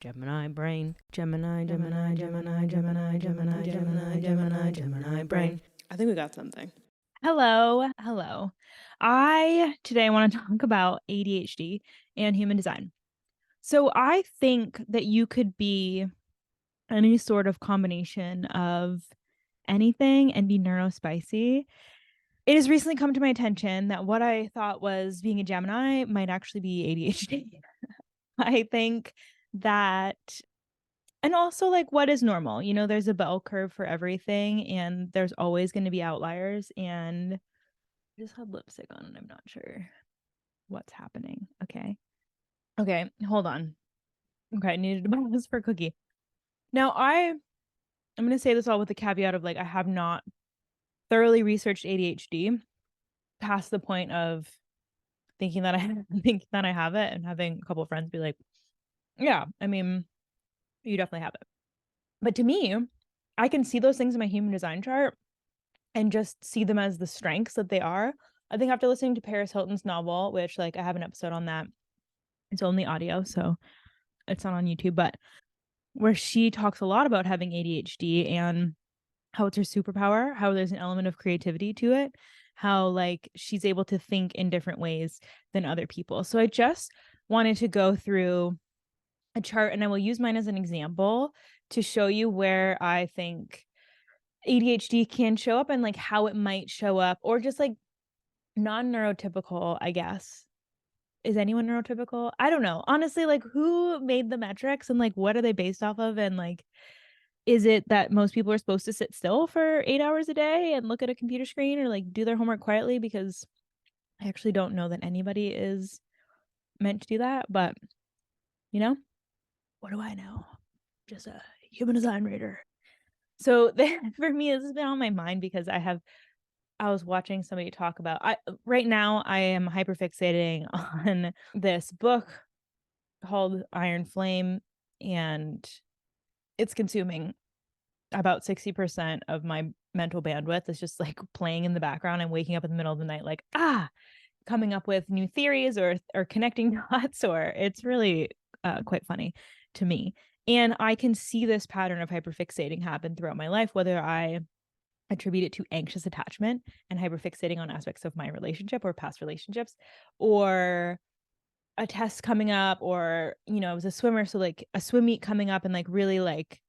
Gemini brain. Gemini, Gemini, Gemini, Gemini, Gemini, Gemini, Gemini, Gemini brain. I think we got something. Hello. I today want to talk about ADHD and human design. So I think that you could be any sort of combination of anything and be neurospicy. It has recently come to my attention that what I thought was being a Gemini might actually be ADHD. I think that, and also like what is normal? There's a bell curve for everything, and there's always going to be outliers. And I just had lipstick on and I'm not sure what's happening. Okay, hold on. Okay, I needed to buy this for a cookie. Now I'm going to say this all with the caveat of like I have not thoroughly researched ADHD past the point of thinking that I have it, and having a couple of friends be like, yeah, I mean, you definitely have it. But to me, I can see those things in my human design chart and just see them as the strengths that they are. I think after listening to Paris Hilton's novel, which like I have an episode on that, it's only audio, so it's not on YouTube, but where she talks a lot about having ADHD and how it's her superpower, how there's an element of creativity to it, how like she's able to think in different ways than other people. So I just wanted to go through a chart, and I will use mine as an example to show you where I think ADHD can show up and like how it might show up, or just like non-neurotypical, I guess. Is anyone neurotypical? I don't know. Honestly, like who made the metrics and like what are they based off of? And like, is it that most people are supposed to sit still for 8 hours a day and look at a computer screen or like do their homework quietly? Because I actually don't know that anybody is meant to do that. But, what do I know? Just a human design reader. So for me, this has been on my mind because I was watching somebody talk about, right now I am hyperfixating on this book called Iron Flame, and it's consuming about 60% of my mental bandwidth. Is just like playing in the background. I'm waking up in the middle of the night like, coming up with new theories or connecting dots, or it's really quite funny to me. And I can see this pattern of hyperfixating happen throughout my life, whether I attribute it to anxious attachment and hyperfixating on aspects of my relationship or past relationships, or a test coming up, or, I was a swimmer. So like a swim meet coming up and like really like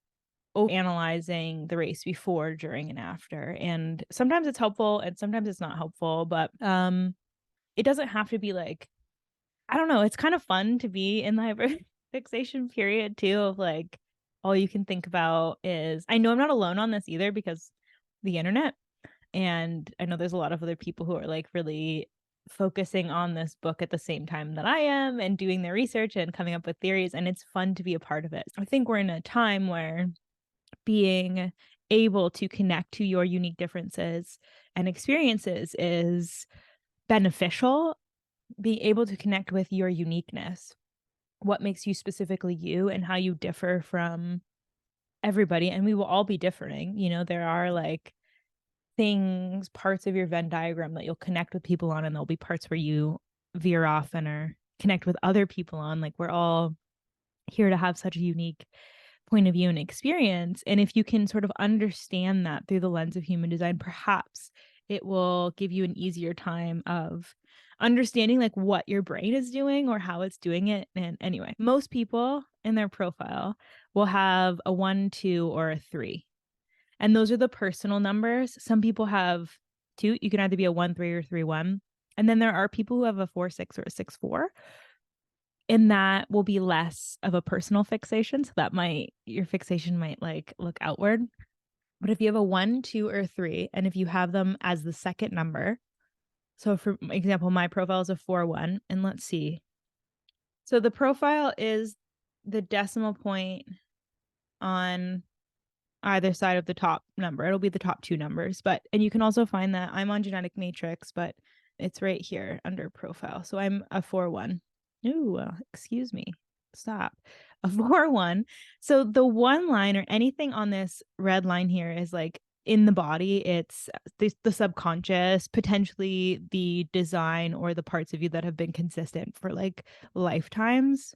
analyzing the race before, during, and after. And sometimes it's helpful and sometimes it's not helpful, but it doesn't have to be like, I don't know. It's kind of fun to be in the hyperfixation period too, of like all you can think about is, I know I'm not alone on this either because the internet, and I know there's a lot of other people who are like really focusing on this book at the same time that I am and doing their research and coming up with theories, and it's fun to be a part of it. I think we're in a time where being able to connect to your unique differences and experiences is beneficial. Being able to connect with your uniqueness, what makes you specifically you, and how you differ from everybody. And we will all be differing. There are like things, parts of your Venn diagram that you'll connect with people on, and there'll be parts where you veer off and or connect with other people on. Like we're all here to have such a unique point of view and experience. And if you can sort of understand that through the lens of human design, perhaps it will give you an easier time of understanding like what your brain is doing or how it's doing it. And anyway, most people in their profile will have a 1, 2, or a 3. And those are the personal numbers. Some people have 2. You can either be a 1, 3 or 3, 1. And then there are people who have a 4, 6 or a 6, 4. And that will be less of a personal fixation. So your fixation might like look outward. But if you have a 1, 2, or 3, and if you have them as the second number, so for example, my profile is a 4, 1, and let's see. So the profile is the decimal point on either side of the top number. It'll be the top 2 numbers, and you can also find that I'm on Genetic Matrix, but it's right here under profile. So I'm a 4, 1. Ooh, excuse me. Stop. A 4, 1. So the 1 line or anything on this red line here is like in the body. It's the subconscious, potentially the design or the parts of you that have been consistent for like lifetimes,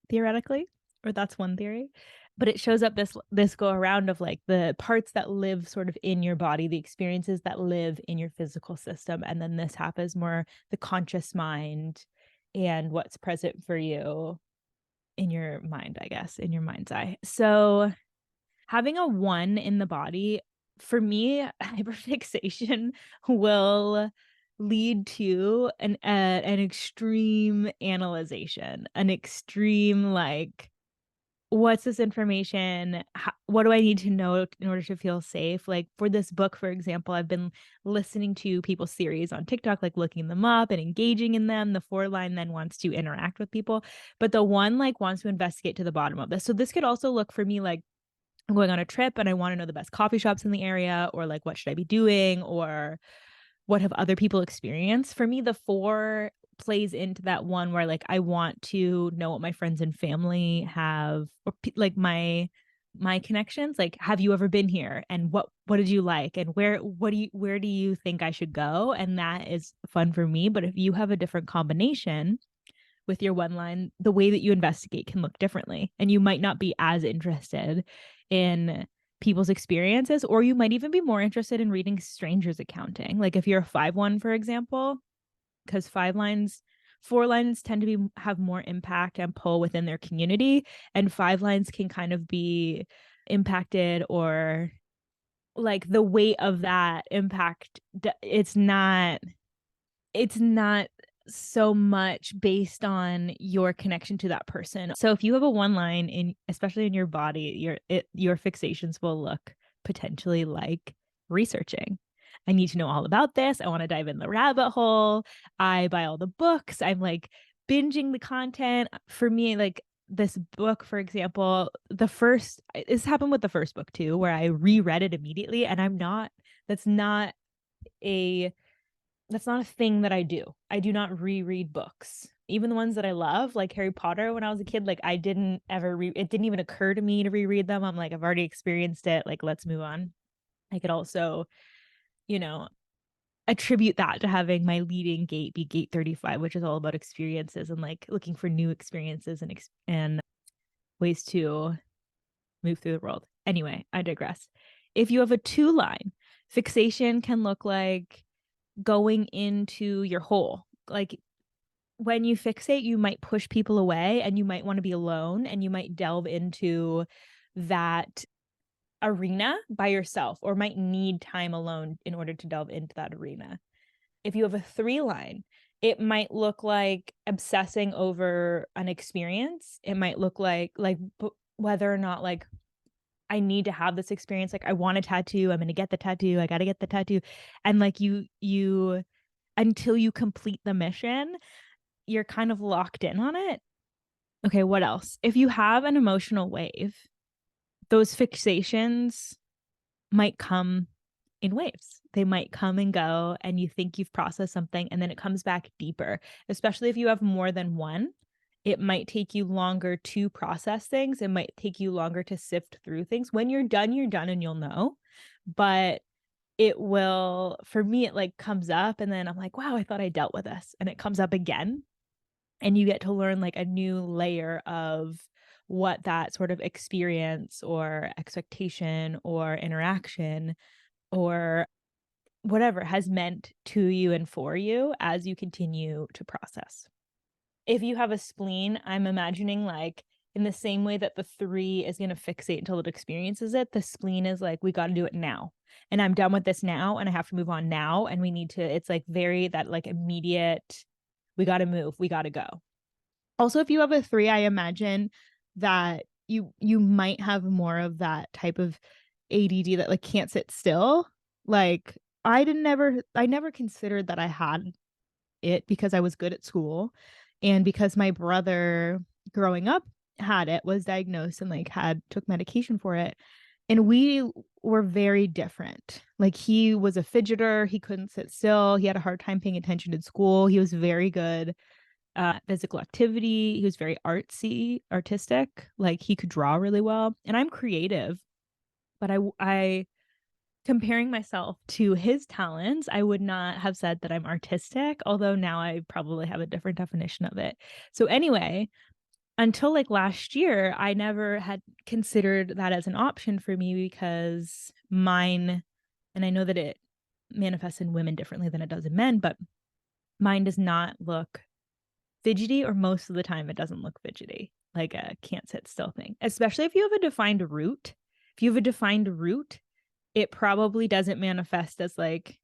theoretically, or that's one theory. But it shows up this go around of like the parts that live sort of in your body, the experiences that live in your physical system, and then this happens more the conscious mind and what's present for you in your mind, I guess, in your mind's eye. So having a 1 in the body, for me, hyperfixation will lead to an extreme analyzation, an extreme, like, what's this information? What do I need to know in order to feel safe? Like, for this book, for example, I've been listening to people's theories on TikTok, like, looking them up and engaging in them. The 4 line then wants to interact with people, but the 1, like, wants to investigate to the bottom of this. So this could also look for me like I'm going on a trip and I want to know the best coffee shops in the area, or like what should I be doing, or what have other people experienced. For me, the 4 plays into that 1 where like I want to know what my friends and family have, or like my connections, like, have you ever been here, and what did you like, and where do you think I should go? And that is fun for me. But if you have a different combination with your 1 line, the way that you investigate can look differently. And you might not be as interested in people's experiences, or you might even be more interested in reading strangers' accounting. Like if you're a 5-1, for example, because 4 lines tend to have more impact and pull within their community, and 5 lines can kind of be impacted, or like the weight of that impact, it's not so much based on your connection to that person. So if you have a 1 line in, especially in your body, your fixations will look potentially like researching. I need to know all about this. I want to dive in the rabbit hole. I buy all the books. I'm like binging the content. For me, like this book, for example, this happened with the first book too, where I reread it immediately, and that's not a that's not a thing that I do. I do not reread books. Even the ones that I love, like Harry Potter when I was a kid, like I didn't ever it didn't even occur to me to reread them. I'm like, I've already experienced it. Like, let's move on. I could also, you know, attribute that to having my leading gate be gate 35, which is all about experiences and like looking for new experiences and ways to move through the world. Anyway, I digress. If you have a 2 line, fixation can look like going into your hole. Like when you fixate, you might push people away and you might want to be alone, and you might delve into that arena by yourself, or might need time alone in order to delve into that arena. If you have a 3 line, it might look like obsessing over an experience. It might look like whether or not like I need to have this experience. Like I want a tattoo. I'm going to get the tattoo. I got to get the tattoo. And like you until you complete the mission, you're kind of locked in on it. Okay, what else? If you have an emotional wave, those fixations might come in waves. They might come and go, and you think you've processed something, and then it comes back deeper. Especially if you have more than one, it might take you longer to process things. It might take you longer to sift through things. When you're done and you'll know. But it will, for me, it like comes up, and then I'm like, wow, I thought I dealt with this. And it comes up again. And you get to learn like a new layer of what that sort of experience or expectation or interaction or whatever has meant to you and for you as you continue to process. If you have a spleen, I'm imagining like in the same way that the 3 is going to fixate until it experiences it, the spleen is like, we got to do it now. And I'm done with this now, and I have to move on now. And we need to, it's like very that like immediate, we got to move, we got to go. Also, if you have a 3, I imagine that you might have more of that type of ADD that like can't sit still. Like I never considered that I had it because I was good at school, and because my brother growing up had it, was diagnosed and like took medication for it. And we were very different. Like he was a fidgeter, he couldn't sit still, he had a hard time paying attention in school. He was very good physical activity. He was very artistic. Like he could draw really well. And I'm creative, but I comparing myself to his talents, I would not have said that I'm artistic, although now I probably have a different definition of it. So anyway, until like last year, I never had considered that as an option for me because mine, and I know that it manifests in women differently than it does in men, but mine does not look fidgety, or most of the time it doesn't look fidgety, like a can't sit still thing, especially if you have a defined root. If you have a defined root, it probably doesn't manifest as like,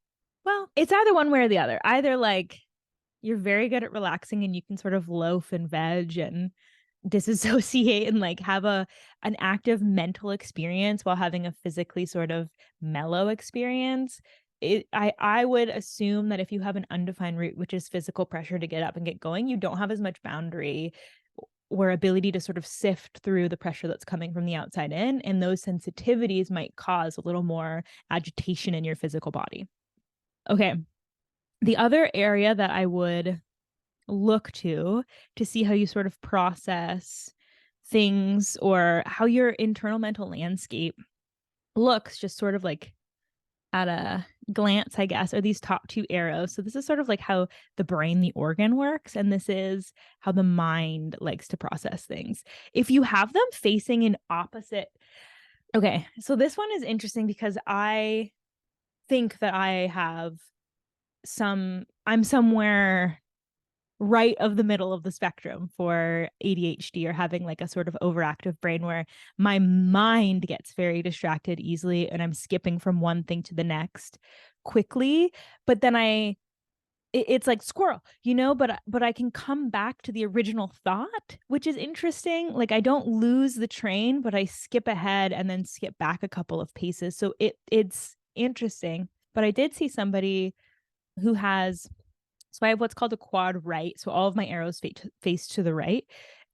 well, it's either one way or the other. Either like you're very good at relaxing and you can sort of loaf and veg and disassociate and like have an active mental experience while having a physically sort of mellow experience. I would assume that if you have an undefined root, which is physical pressure to get up and get going, you don't have as much boundary or ability to sort of sift through the pressure that's coming from the outside in, and those sensitivities might cause a little more agitation in your physical body. Okay, the other area that I would look to see how you sort of process things or how your internal mental landscape looks, just sort of like at a glance, I guess, are these top two arrows. So this is sort of like how the brain, the organ works, and this is how the mind likes to process things. If you have them facing in opposite, okay, so this one is interesting because I think that I'm somewhere right of the middle of the spectrum for ADHD, or having like a sort of overactive brain where my mind gets very distracted easily and I'm skipping from one thing to the next quickly. But then it's like squirrel, but I can come back to the original thought, which is interesting. Like I don't lose the train, but I skip ahead and then skip back a couple of paces. So it's interesting. But I did see somebody who has, so I have what's called a quad right. So all of my arrows face to the right.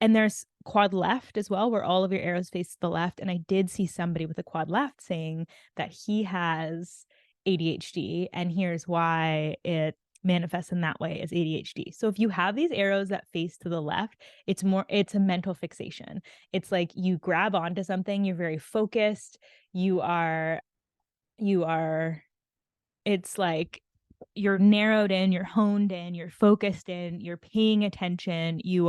And there's quad left as well, where all of your arrows face to the left. And I did see somebody with a quad left saying that he has ADHD, and here's why it manifests in that way as ADHD. So if you have these arrows that face to the left, it's a mental fixation. It's like you grab onto something, you're very focused, you are, it's like you're narrowed in, you're honed in, you're focused in, you're paying attention, you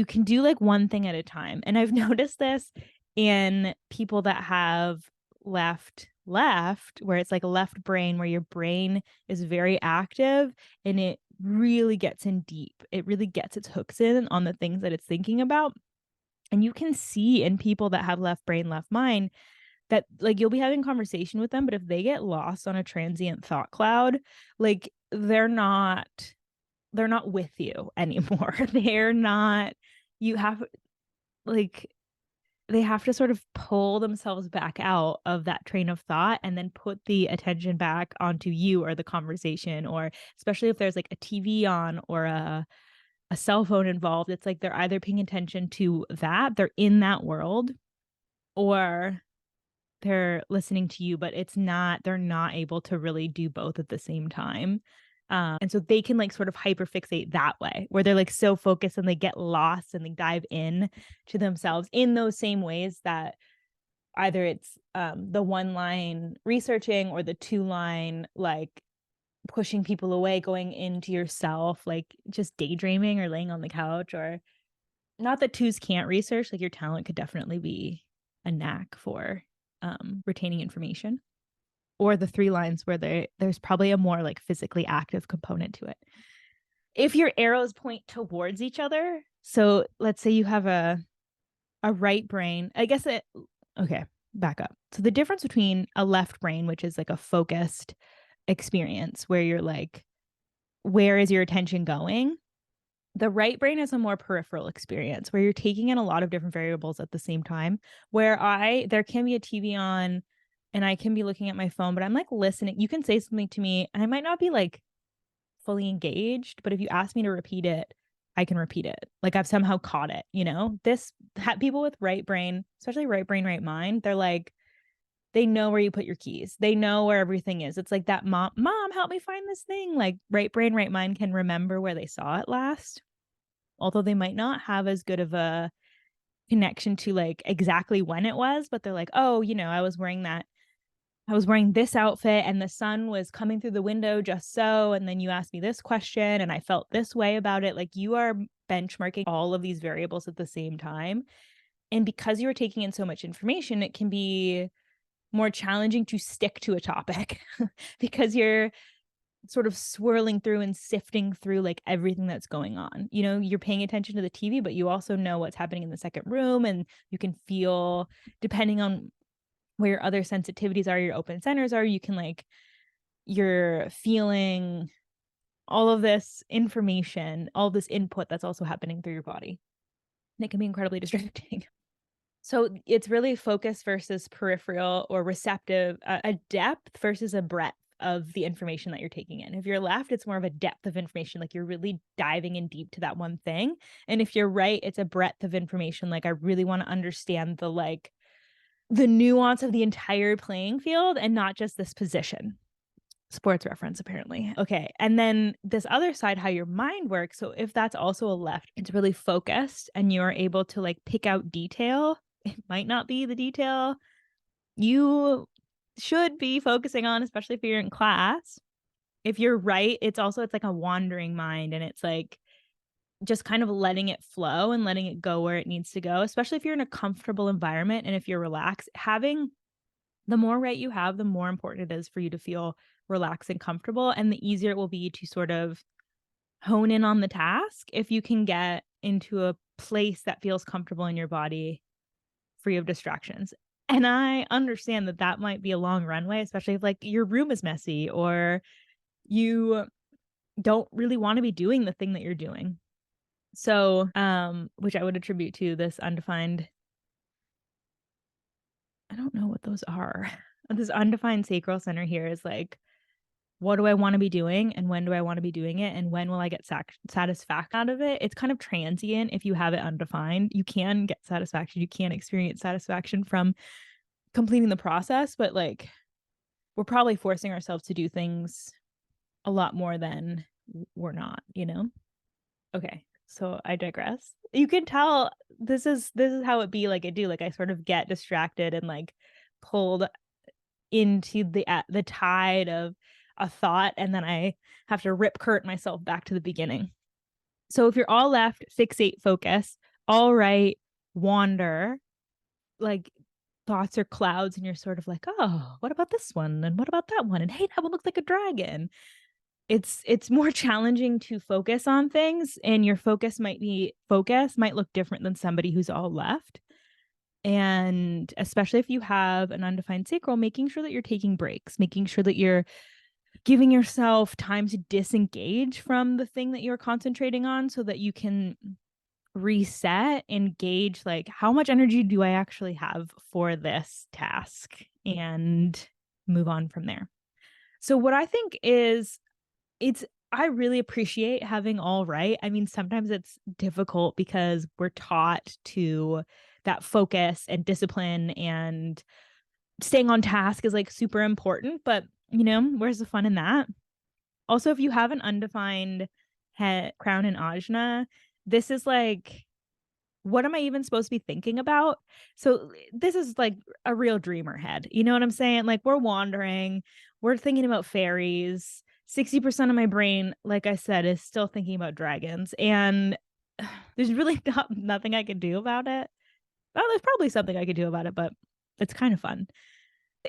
can do like one thing at a time. And I've noticed this in people that have left, where it's like a left brain, where your brain is very active and it really gets in deep. It really gets its hooks in on the things that it's thinking about. And you can see in people that have left brain, left mind, that like you'll be having conversation with them, but if they get lost on a transient thought cloud, like they're not with you anymore. They're not, you have, like, they have to sort of pull themselves back out of that train of thought and then put the attention back onto you or the conversation, or especially if there's like a TV on or a cell phone involved, it's like they're either paying attention to that, they're in that world, or they're listening to you, but they're not able to really do both at the same time. And so they can like sort of hyperfixate that way, where they're like so focused and they get lost and they dive in to themselves in those same ways that either it's the one line researching, or the two line like pushing people away, going into yourself, like just daydreaming or laying on the couch. Or not that twos can't research, like your talent could definitely be a knack for retaining information. Or the three lines where there's probably a more like physically active component to it. If your arrows point towards each other, so let's say you have a right brain, okay, back up. So the difference between a left brain, which is like a focused experience where you're like, where is your attention going? The right brain is a more peripheral experience where you're taking in a lot of different variables at the same time, where there can be a TV on and I can be looking at my phone, but I'm like listening. You can say something to me and I might not be like fully engaged, but if you ask me to repeat it, I can repeat it. Like I've somehow caught it, people with right brain, especially right brain, right mind, they're like, they know where you put your keys. They know where everything is. It's like that mom, help me find this thing. Like right brain, right mind can remember where they saw it last, although they might not have as good of a connection to like exactly when it was, but they're like, oh, I was wearing that I was wearing this outfit and the sun was coming through the window just so, and then you asked me this question and I felt this way about it. Like you are benchmarking all of these variables at the same time. And because you're taking in so much information, it can be more challenging to stick to a topic because you're sort of swirling through and sifting through like everything that's going on. You know, you're paying attention to the TV, but you also know what's happening in the second room, and you can feel, depending on where your other sensitivities are, your open centers are, you can like, you're feeling all of this information, all this input that's also happening through your body. And it can be incredibly distracting. So it's really focus versus peripheral or receptive, a depth versus a breadth of the information that you're taking in. If you're left, it's more of a depth of information, like you're really diving in deep to that one thing. And if you're right, it's a breadth of information. Like I really want to understand the nuance of the entire playing field and not just this position. Sports reference, apparently. Okay. And then this other side, how your mind works. So if that's also a left, it's really focused and you're able to like pick out detail. It might not be the detail you should be focusing on, especially if you're in class. If you're right, it's like a wandering mind, and it's like just kind of letting it flow and letting it go where it needs to go, especially if you're in a comfortable environment and if you're relaxed. Having the more right you have, the more important it is for you to feel relaxed and comfortable, and the easier it will be to sort of hone in on the task if you can get into a place that feels comfortable in your body, free of distractions. And I understand that that might be a long runway, especially if like your room is messy or you don't really want to be doing the thing that you're doing. So, which I would attribute to this undefined, I don't know what those are. This undefined sacral center here is like, what do I want to be doing and when do I want to be doing it and when will I get satisfaction out of it? It's kind of transient if you have it undefined. You can get satisfaction, you can experience satisfaction from completing the process, but like we're probably forcing ourselves to do things a lot more than we're not, you know? Okay. So I digress. You can tell this is how it be like I do. Like I sort of get distracted and like pulled into the tide of a thought, and then I have to rip curtain myself back to the beginning. So if you're all left, fixate, focus, all right, wander, like thoughts are clouds, and you're sort of like, oh, what about this one? And what about that one? And hey, that one looks like a dragon. It's more challenging to focus on things, and your focus might look different than somebody who's all left. And especially if you have an undefined sacral, making sure that you're taking breaks, making sure that you're giving yourself time to disengage from the thing that you're concentrating on so that you can reset and gauge like how much energy do I actually have for this task and move on from there. So what I think is I really appreciate having all right. I mean, sometimes it's difficult because we're taught to that focus and discipline and staying on task is like super important, but you know, where's the fun in that? Also, if you have an undefined head, crown, and ajna, this is like, what am I even supposed to be thinking about? So this is like a real dreamer head. You know what I'm saying? Like we're wandering, we're thinking about fairies. 60% of my brain, like I said, is still thinking about dragons. And there's really nothing I can do about it. Well, there's probably something I could do about it, but it's kind of fun.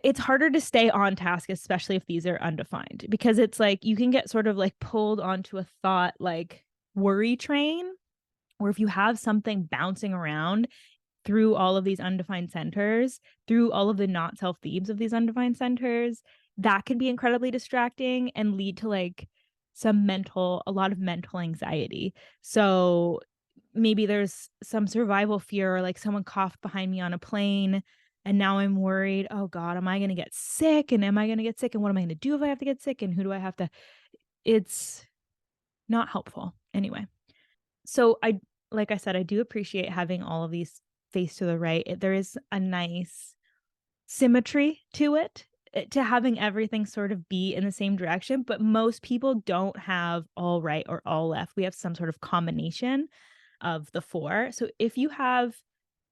It's harder to stay on task, especially if these are undefined, because it's like you can get sort of like pulled onto a thought like worry train, or if you have something bouncing around through all of these undefined centers, through all of the not self themes of these undefined centers, that can be incredibly distracting and lead to like a lot of mental anxiety. So maybe there's some survival fear, or like someone coughed behind me on a plane and now I'm worried, oh God, am I going to get sick? And am I going to get sick? And what am I going to do if I have to get sick? And who do I have to? It's not helpful. Anyway. So like I said, I do appreciate having all of these face to the right. There is a nice symmetry to it, to having everything sort of be in the same direction, but most people don't have all right or all left. We have some sort of combination of the four. So if you have,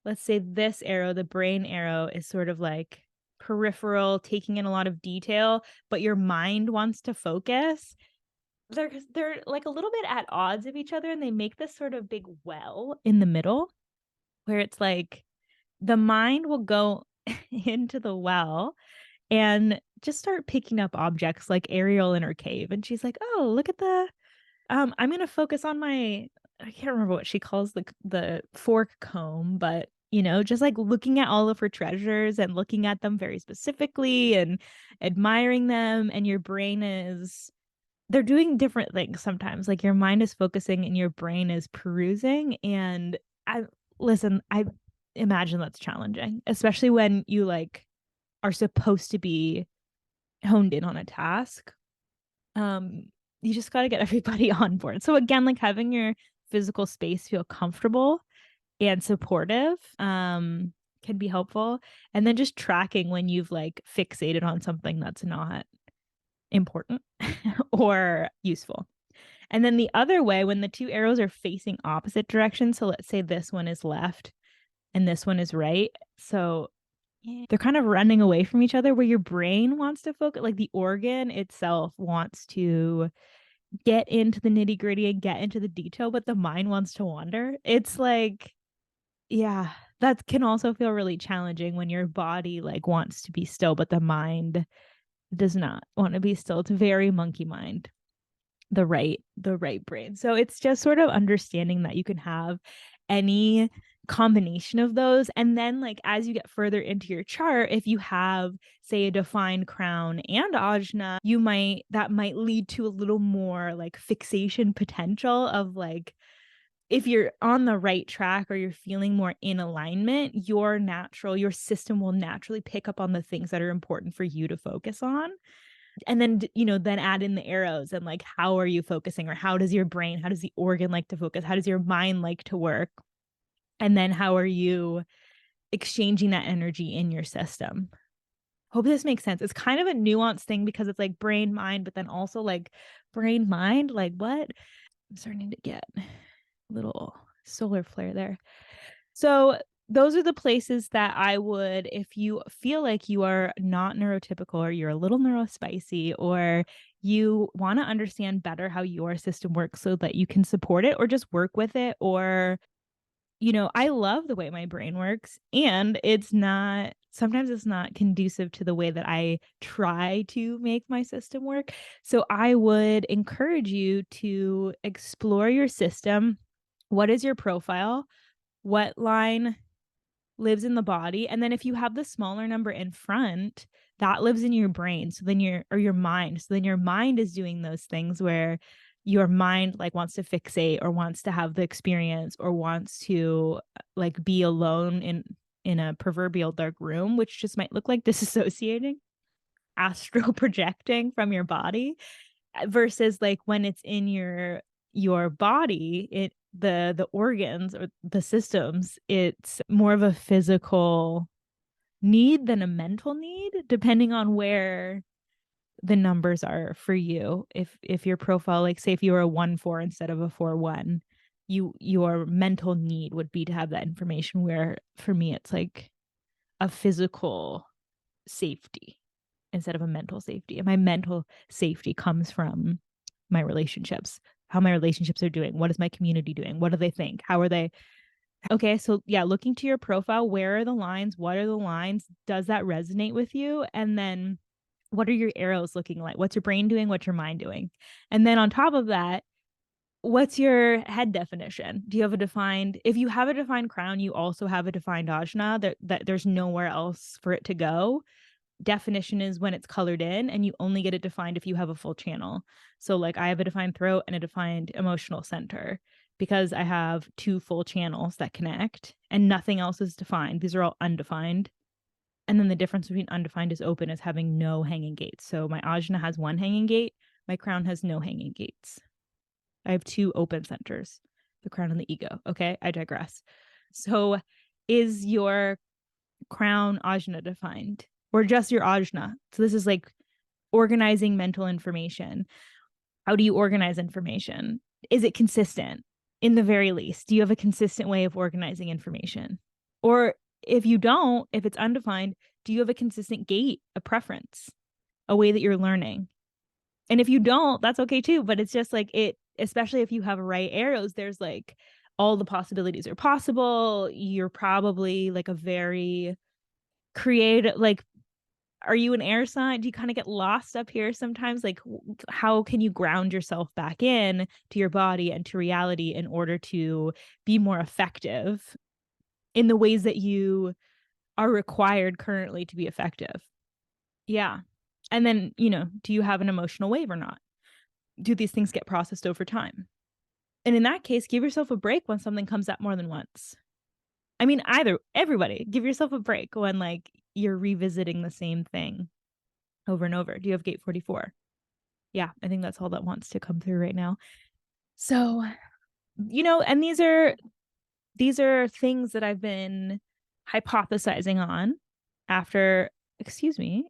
let's say this arrow, the brain arrow is sort of like peripheral, taking in a lot of detail, but your mind wants to focus, they're like a little bit at odds of each other, and they make this sort of big well in the middle where it's like the mind will go into the well and just start picking up objects like Ariel in her cave. And she's like, "Oh, look at the I'm gonna focus on my," I can't remember what she calls the fork comb, but just like looking at all of her treasures and looking at them very specifically and admiring them. And your brain is they're doing different things sometimes. Like your mind is focusing and your brain is perusing. And I listen, I imagine that's challenging, especially when you like are supposed to be honed in on a task. You just got to get everybody on board. So again, like having your physical space feel comfortable and supportive can be helpful. And then just tracking when you've like fixated on something that's not important or useful. And then the other way, when the two arrows are facing opposite directions, so let's say this one is left and this one is right. So they're kind of running away from each other, where your brain wants to focus, like the organ itself wants to get into the nitty gritty and get into the detail, but the mind wants to wander. It's like, yeah, that can also feel really challenging when your body like wants to be still, but the mind does not want to be still. It's very monkey mind, the right brain. So it's just sort of understanding that you can have any combination of those. And then like as you get further into your chart, if you have say a defined crown and ajna, that might lead to a little more like fixation potential of like, if you're on the right track or you're feeling more in alignment, your system will naturally pick up on the things that are important for you to focus on. And then then add in the arrows and like, how are you focusing, or how does the organ like to focus, how does your mind like to work, and then how are you exchanging that energy in your system. Hope this makes sense. It's kind of a nuanced thing because it's like brain mind, but then also like brain mind, like what? I'm starting to get a little solar flare there. So those are the places that I would, if you feel like you are not neurotypical or you're a little neurospicy, or you want to understand better how your system works so that you can support it or just work with it. Or, I love the way my brain works, and sometimes it's not conducive to the way that I try to make my system work. So I would encourage you to explore your system. What is your profile? What line lives in the body? And then if you have the smaller number in front, that lives in your brain. So then your mind. So then your mind is doing those things where your mind like wants to fixate or wants to have the experience or wants to like be alone in a proverbial dark room, which just might look like disassociating, astral projecting from your body, versus like when it's in your body, the organs or the systems, it's more of a physical need than a mental need, depending on where the numbers are for you. If your profile, like say if you were a 1-4 instead of a 4-1, your mental need would be to have that information, where for me it's like a physical safety instead of a mental safety. And my mental safety comes from my relationships, how my relationships are doing. What is my community doing? What do they think? How are they? Okay, so yeah, looking to your profile, where are the lines? What are the lines? Does that resonate with you? And then what are your arrows looking like? What's your brain doing? What's your mind doing? And then on top of that, what's your head definition? Do you have if you have a defined crown, you also have a defined ajna, that there's nowhere else for it to go. Definition is when it's colored in, and you only get it defined if you have a full channel. So like I have a defined throat and a defined emotional center because I have 2 full channels that connect and nothing else is defined. These are all undefined. And then the difference between undefined is open is having no hanging gates. So my ajna has 1 hanging gate. My crown has no hanging gates. I have 2 open centers, the crown and the ego. Okay, I digress. So is your crown ajna defined, or just your ajna? So this is like organizing mental information. How do you organize information? Is it consistent? In the very least, do you have a consistent way of organizing information? Or if you don't, if it's undefined, do you have a consistent gait, a preference, a way that you're learning? And if you don't, that's okay too. But it's just like it, especially if you have right arrows, there's like all the possibilities are possible. You're probably like a very creative, like, are you an air sign? Do you kind of get lost up here sometimes? Like, how can you ground yourself back in to your body and to reality in order to be more effective in the ways that you are required currently to be effective? Yeah. And then, do you have an emotional wave or not? Do these things get processed over time? And in that case, give yourself a break when something comes up more than once. I mean, everybody, give yourself a break when like you're revisiting the same thing over and over. Do you have gate 44? Yeah, I think that's all that wants to come through right now. So, and these are things that I've been hypothesizing on after, excuse me,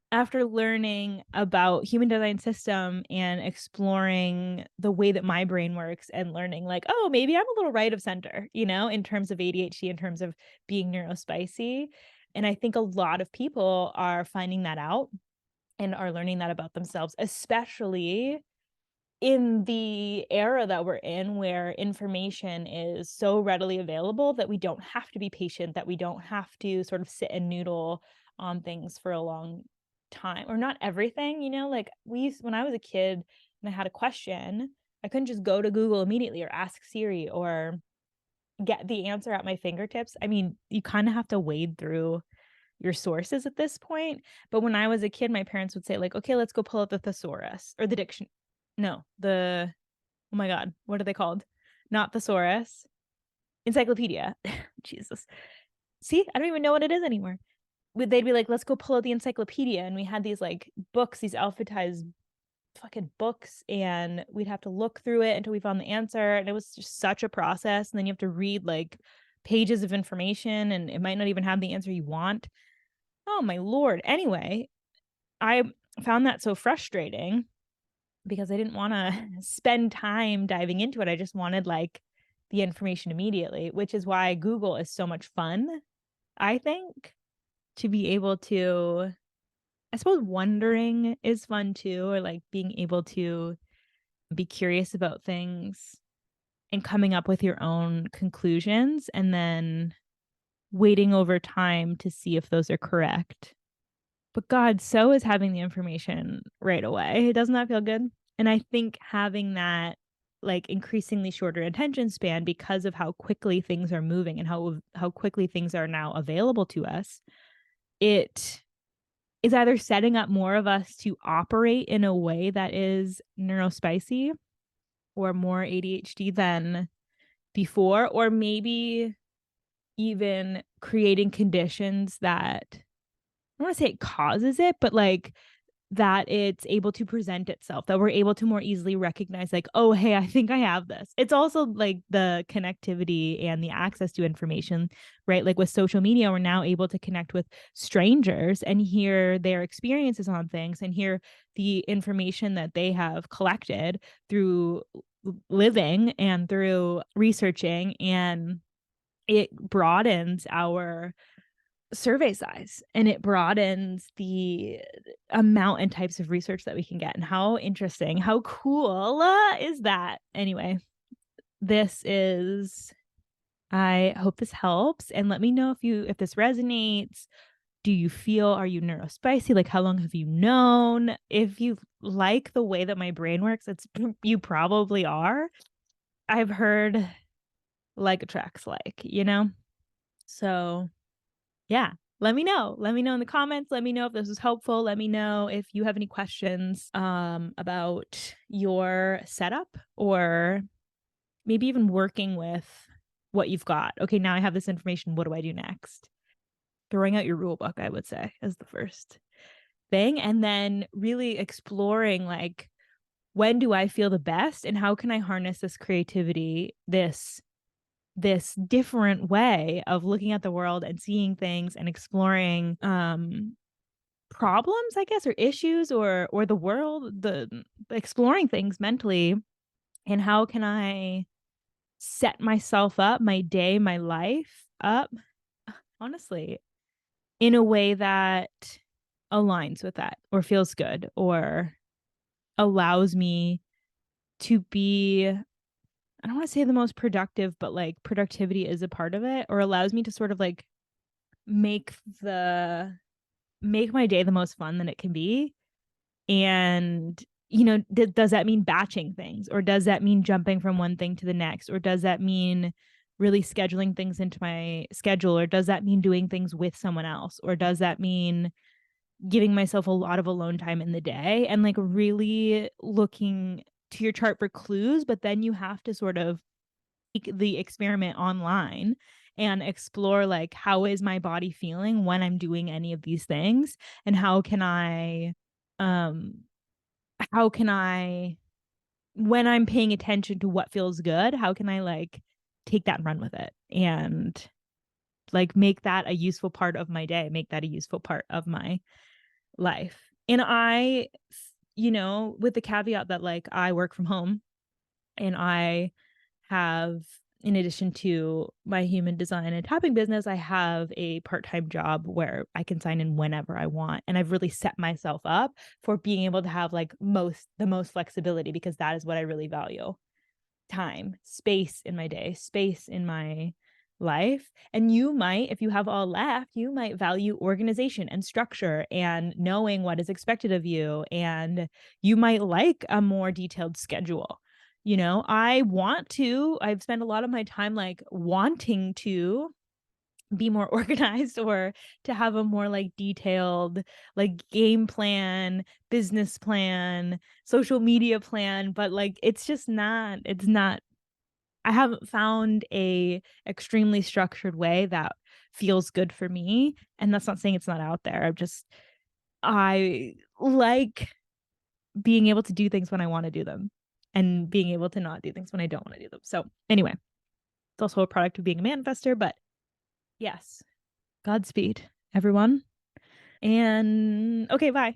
after learning about human design system and exploring the way that my brain works and learning like, oh, maybe I'm a little right of center, in terms of ADHD, in terms of being neurospicy. And I think a lot of people are finding that out and are learning that about themselves, especially in the era that we're in where information is so readily available that we don't have to be patient, that we don't have to sort of sit and noodle on things for a long time, or not everything, like when I was a kid and I had a question, I couldn't just go to Google immediately or ask Siri or get the answer at my fingertips. I mean, you kind of have to wade through your sources at this point. But when I was a kid, my parents would say like, okay, let's go pull out the thesaurus or the diction. No, oh my God, what are they called? Not thesaurus, encyclopedia. Jesus. See, I don't even know what it is anymore. They'd be like, let's go pull out the encyclopedia. And we had these like books, these alphabetized fucking books, and we'd have to look through it until we found the answer. And it was just such a process. And then you have to read like pages of information, and it might not even have the answer you want. Oh my Lord. Anyway, I found that so frustrating because I didn't want to spend time diving into it. I just wanted like the information immediately, which is why Google is so much fun, I think, to be able to, I suppose wondering is fun too, or like being able to be curious about things and coming up with your own conclusions and then waiting over time to see if those are correct. But God, so is having the information right away. Doesn't that feel good? And I think having that like increasingly shorter attention span because of how quickly things are moving and how quickly things are now available to us, it is either setting up more of us to operate in a way that is neurospicy or more ADHD than before, or maybe even creating conditions that I don't want to say it causes it, but like that it's able to present itself, that we're able to more easily recognize like, oh, hey, I think I have this. It's also like the connectivity and the access to information, right? Like with social media, we're now able to connect with strangers and hear their experiences on things and hear the information that they have collected through living and through researching, and it broadens our survey size and it broadens the amount and types of research that we can get. And how interesting, how cool is that? Anyway, I hope this helps, and let me know if this resonates. Do you feel, are you neurospicy? Like, how long have you known? If you like the way that my brain works, you probably are. I've heard like attracts like, so yeah, let me know. Let me know in the comments. Let me know if this was helpful. Let me know if you have any questions about your setup, or maybe even working with what you've got. Okay, now I have this information. What do I do next? Throwing out your rule book, I would say, is the first thing. And then really exploring like, when do I feel the best and how can I harness this creativity, this different way of looking at the world and seeing things and exploring problems, I guess, or issues, or the world, the exploring things mentally. And how can I set myself up, my day, my life up honestly, in a way that aligns with that or feels good or allows me to be, I don't want to say the most productive, but like productivity is a part of it, or allows me to sort of like make the make my day the most fun that it can be. And does that mean batching things, or does that mean jumping from one thing to the next, or does that mean really scheduling things into my schedule, or does that mean doing things with someone else, or does that mean giving myself a lot of alone time in the day, and like really looking to your chart for clues, but then you have to sort of take the experiment online and explore like, how is my body feeling when I'm doing any of these things, and um how can I, when I'm paying attention to what feels good, how can I like take that and run with it and like make that a useful part of my day, make that a useful part of my life. And with the caveat that like I work from home, and I have, in addition to my human design and tapping business, I have a part-time job where I can sign in whenever I want. And I've really set myself up for being able to have like the most flexibility, because that is what I really value. Time, space in my day, space in my life. And you might, if you have all left, you might value organization and structure and knowing what is expected of you. And you might like a more detailed schedule. I've spent a lot of my time like wanting to be more organized, or to have a more like detailed like game plan, business plan, social media plan, but like it's not I haven't found a extremely structured way that feels good for me, and that's not saying it's not out there. I like being able to do things when I want to do them, and being able to not do things when I don't want to do them. So, anyway, it's also a product of being a manifester, but yes, Godspeed, everyone. And okay, bye.